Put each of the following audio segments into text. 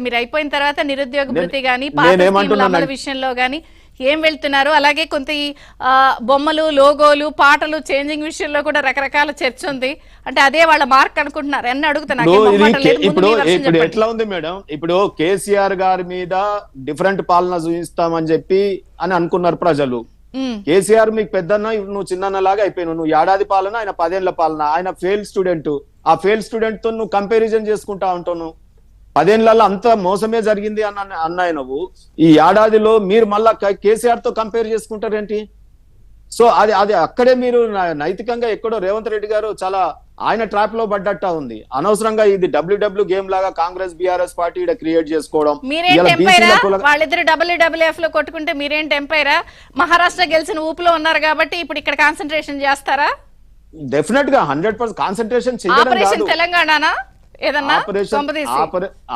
మీరు అయిపోయిన తర్వాత నిరుద్యోగ భృతి గానీ అమలు విషయంలో గానీ ఏం వెళ్తున్నారు? అలాగే కొంత బొమ్మలు, లోగోలు, పాటలు చేంజింగ్ విషయంలో కూడా రకరకాల చర్చ ఉంది. అంటే అదే వాళ్ళ మార్క్ అనుకుంటున్నారు అని అడుగుతున్నారు. ఇప్పుడు ఎట్లా ఉంది మేడం, ఇప్పుడు కేసీఆర్ గారి మీద డిఫరెంట్ పాలన చూపిస్తామని చెప్పి అని అనుకున్నారు ప్రజలు. కేసీఆర్ మీకు పెద్దన్న, నువ్వు చిన్న లాగా అయిపోయినావు. నువ్వు ఏడాది పాలన, ఆయన 10 ఏళ్ల పాలన. ఆయన ఫెయిల్ స్టూడెంట్. ఆ ఫెయిల్ స్టూడెంట్ తో నువ్వు కంపారిజన్ చేసుకుంటా ఉంటావు. 10 ఏళ్లలో అంత మోసమే జరిగింది అన్నాయి నువ్వు. ఈ ఏడాదిలో మీరు మళ్ళా కేసీఆర్ తో కంపేర్ చేసుకుంటారేంటి? సో అది అక్కడే మీరు నైతికంగా ఎక్కడో రేవంత్ రెడ్డి గారు చాలా ఆయన ట్రాప్ లో పడ్డట్ట ఉంది. అనవసరంగా ఇది డబ్ల్యూడబ్ల్యూ గేమ్ లాగా కాంగ్రెస్ బీఆర్ఎస్ పార్టీ క్రియేట్ చేసుకోవడం. వాళ్ళిద్దరు WWF లో కొట్టుకుంటే మీరేం టెంపైరా? మహారాష్ట్ర గెలిచిన ఊపులో ఉన్నారు కాబట్టి ఇప్పుడు ఇక్కడ కాన్సన్ట్రేషన్ చేస్తారా? డెఫినెట్ గా 100% కాన్సన్ట్రేషన్ చేయడం. Telangana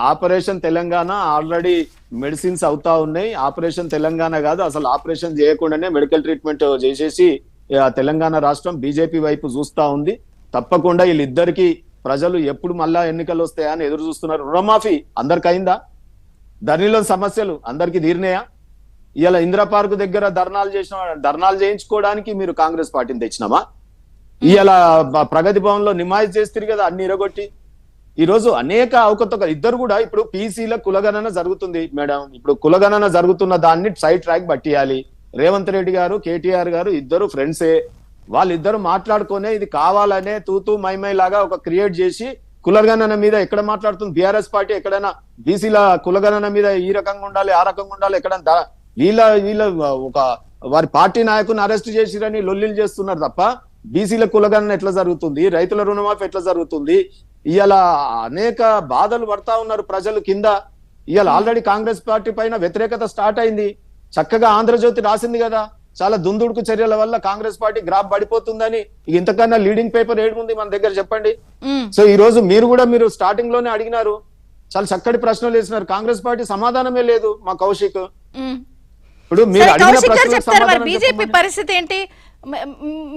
operation Telangana already medicines అవుతా ఉన్నాయి. ఆపరేషన్ తెలంగాణ కాదు, అసలు ఆపరేషన్ చేయకుండానే మెడికల్ ట్రీట్మెంట్ చేసేసి తెలంగాణ రాష్ట్రం బీజేపీ వైపు చూస్తా ఉంది. తప్పకుండా వీళ్ళిద్దరికి ప్రజలు ఎప్పుడు మళ్ళా ఎన్నికలు వస్తాయా అని ఎదురు చూస్తున్నారు. రుణమాఫీ అందరికి అయిందా? ధరణిలో సమస్యలు అందరికి తీరినాయా? ఇలా ఇందిరా పార్క్ దగ్గర ధర్నాలు చేయించుకోవడానికి మీరు కాంగ్రెస్ పార్టీని తెచ్చినామా? ఇలా ప్రగతి భవన్ లో నిమాయిష్ చేస్తారు కదా అన్ని ఇరగొట్టి. ఈ రోజు అనేక అవకతవకలు. ఇద్దరు కూడా ఇప్పుడు పీసీల కులగణన జరుగుతుంది మేడం. ఇప్పుడు కులగణన జరుగుతున్న దాన్ని సైడ్ ట్రాక్ పట్టియాలి. రేవంత్ రెడ్డి గారు, కేటీఆర్ గారు ఇద్దరు ఫ్రెండ్సే. వాళ్ళిద్దరు మాట్లాడుకునే ఇది కావాలనే తూతూ మైమై లాగా ఒక క్రియేట్ చేసి కులగణన మీద ఎక్కడ మాట్లాడుతుంది బీఆర్ఎస్ పార్టీ? ఎక్కడైనా బీసీల కులగణన మీద ఈ రకంగా ఉండాలి, ఆ రకంగా ఉండాలి, ఎక్కడైనా వీళ్ళ ఒక వారి పార్టీ నాయకుని అరెస్ట్ చేసిరని లొల్లిలు చేస్తున్నారు తప్ప బీసీల కులగణన ఎట్లా జరుగుతుంది? రైతుల రుణమాఫీ ఎట్లా జరుగుతుంది? ఇవాళ అనేక బాధలు పడతా ఉన్నారు ప్రజలు కింద. ఇవాళ ఆల్రెడీ కాంగ్రెస్ పార్టీ పైన వ్యతిరేకత స్టార్ట్ అయింది. చక్కగా ఆంధ్రజ్యోతి రాసింది కదా, చాలా దుందుడుకు చర్యల వల్ల కాంగ్రెస్ పార్టీ గ్రాఫ్ పడిపోతుందని. ఇంతకన్నా లీడింగ్ పేపర్ ఏడుంది మన దగ్గర చెప్పండి. సో ఈ రోజు మీరు స్టార్టింగ్ లోనే అడిగినారు, చాలా చక్కటి ప్రశ్నలు వేసినారు. కాంగ్రెస్ పార్టీ సమాధానమే లేదు. మా కౌశిక్ ఇప్పుడు మీరు అడిగిన బీజేపీ పరిస్థితి ఏంటి?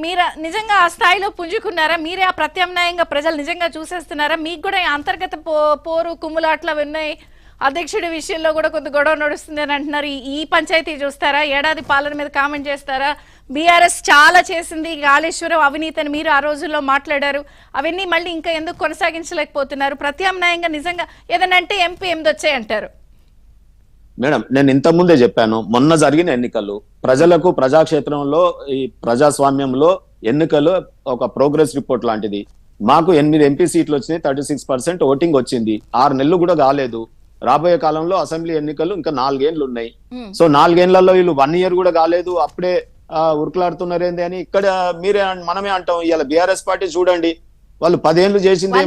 మీరు నిజంగా ఆ స్థాయిలో పుంజుకున్నారా? మీరే ఆ ప్రత్యామ్నాయంగా ప్రజలు నిజంగా చూసేస్తున్నారా? మీకు కూడా అంతర్గత పోరు కుమ్ములాట్లు ఉన్నాయి. అధ్యక్షుడి విషయంలో కూడా కొంత గొడవ నడుస్తుంది అని అంటున్నారు. ఈ పంచాయతీ చూస్తారా? ఏడాది పాలన మీద కామెంట్ చేస్తారా? బీఆర్ఎస్ చాలా చేసింది, కాళేశ్వరం అవినీతి అని మీరు ఆ రోజుల్లో మాట్లాడారు. అవన్నీ మళ్ళీ ఇంకా ఎందుకు కొనసాగించలేకపోతున్నారు? ప్రత్యామ్నాయంగా నిజంగా ఏదైనా అంటే ఎంపీ 8 వచ్చాయంటారు. మేడం, నేను ఇంత ముందే చెప్పాను, మొన్న జరిగిన ఎన్నికలు ప్రజలకు ప్రజాక్షేత్రంలో ఈ ప్రజాస్వామ్యంలో ఎన్నికలు ఒక ప్రోగ్రెస్ రిపోర్ట్ లాంటిది. మాకు 8 ఎంపీ సీట్లు వచ్చినాయి, 36% ఓటింగ్ వచ్చింది. 6 నెలలు కూడా కాలేదు. రాబోయే కాలంలో అసెంబ్లీ ఎన్నికలు ఇంకా 4 ఏళ్ళు ఉన్నాయి. సో 4 ఏళ్లలో వీళ్ళు 1 ఇయర్ కూడా కాలేదు, అప్పుడే ఉరుకులాడుతున్నారేంది అని ఇక్కడ మనమే అంటాం. ఇవాళ బీఆర్ఎస్ పార్టీ చూడండి, వాళ్ళు 10 ఏళ్ళు చేసింది.